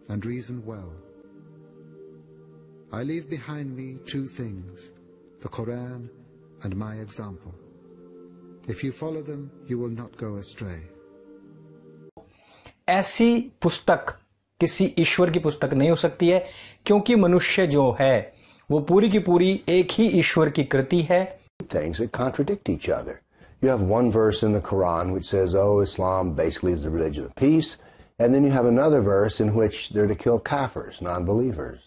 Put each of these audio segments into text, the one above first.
and reason well. I leave behind me two things, the Quran and my example. If you follow them, you will not go astray. ऐसी पुस्तक किसी ईश्वर की पुस्तक नहीं हो सकती है, क्योंकि मनुष्य जो है वो पूरी की पूरी एक ही ईश्वर की कृति है. Things that contradict each other. You have one verse in the Quran which says, oh, Islam basically is the religion of peace, and then you have another verse in which they're to kill kafirs, non-believers.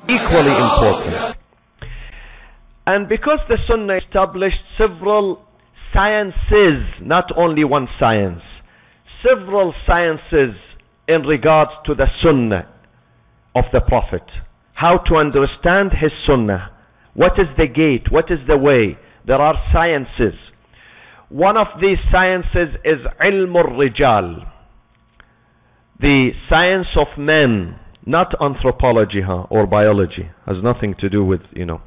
Equally important. And because the Sunnah established several sciences, not only one science, several sciences in regards to the Sunnah of the Prophet, how to understand his Sunnah, what is the gate, what is the way. There are sciences. One of these sciences is ilm al-rijal, the science of men, not anthropology or biology. Has nothing to do with, Ilm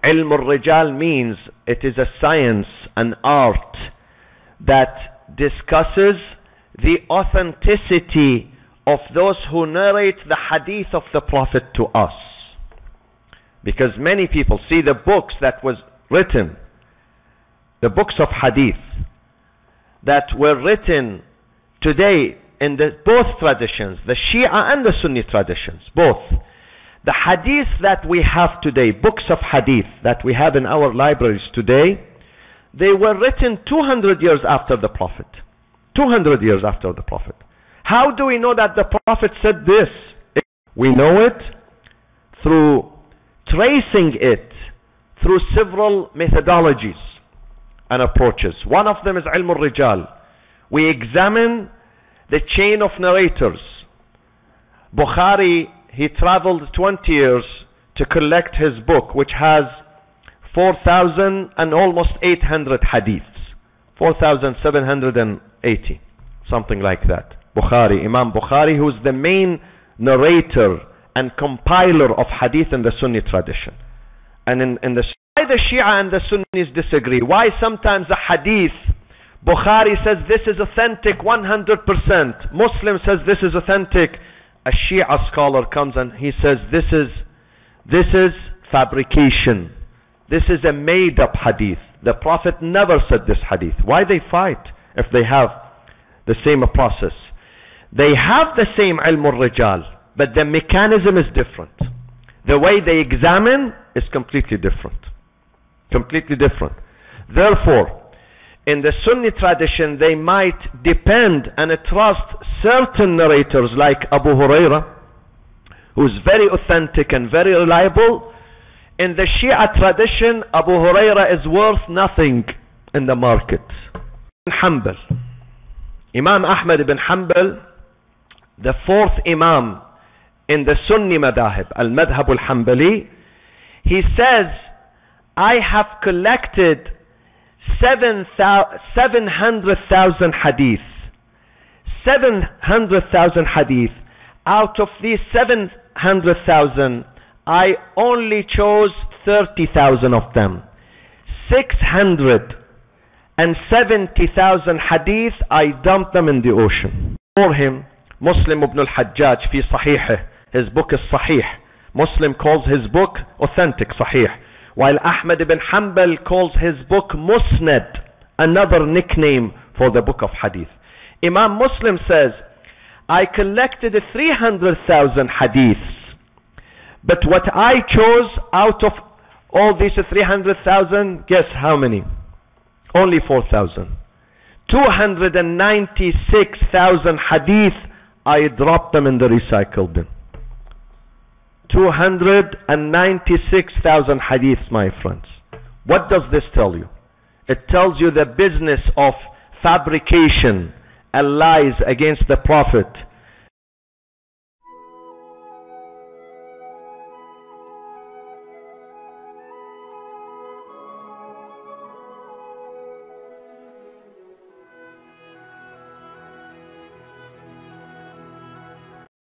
al-rijal means it is a science, an art that discusses the authenticity of those who narrate the hadith of the Prophet to us. Because many people see the books that was written, the books of hadith that were written today in both traditions, the Shia and the Sunni traditions, both. The hadith that we have today, books of hadith that we have in our libraries today, they were written 200 years after the Prophet. 200 years after the Prophet. How do we know that the Prophet said this? We know it through tracing it through several methodologies and approaches. One of them is ilm al-rijal. We examine the chain of narrators. Bukhari, he traveled 20 years to collect his book, which has 4,000 and almost 800 hadiths. 4,780, something like that. Bukhari, Imam Bukhari, who is the main narrator and compiler of hadith in the Sunni tradition. And in the why the Shia and the Sunnis disagree? Why sometimes a hadith, Bukhari says this is authentic 100%. Muslim says this is authentic. A Shia scholar comes and he says this is fabrication. This is a made up hadith. The Prophet never said this hadith. Why they fight if they have the same process? They have the same ilm al-rijal, but the mechanism is different. The way they examine is completely different. Completely different. Therefore, in the Sunni tradition, they might depend and trust certain narrators like Abu Huraira, who is very authentic and very reliable. In the Shia tradition, Abu Huraira is worth nothing in the market. Hanbal. Imam Ahmad ibn Hanbal, the fourth Imam in the Sunni Madahib, Al-Madhab al-Hanbali, he says, I have collected 700,000 hadith. 700,000 hadith. Out of these 700,000, I only chose 30,000 of them. 670,000 hadith, I dumped them in the ocean. For him, Muslim ibn al-Hajjaj fi Sahih, his book is Sahih. Muslim calls his book authentic, Sahih. While Ahmad ibn Hanbal calls his book Musnad, another nickname for the book of hadith. Imam Muslim says, I collected 300,000 hadiths, but what I chose out of all these 300,000, guess how many? Only 4,000. 296,000 hadith, I dropped them in the recycle bin. 296,000 hadiths, my friends. What does this tell you? It tells you the business of fabrication and lies against the Prophet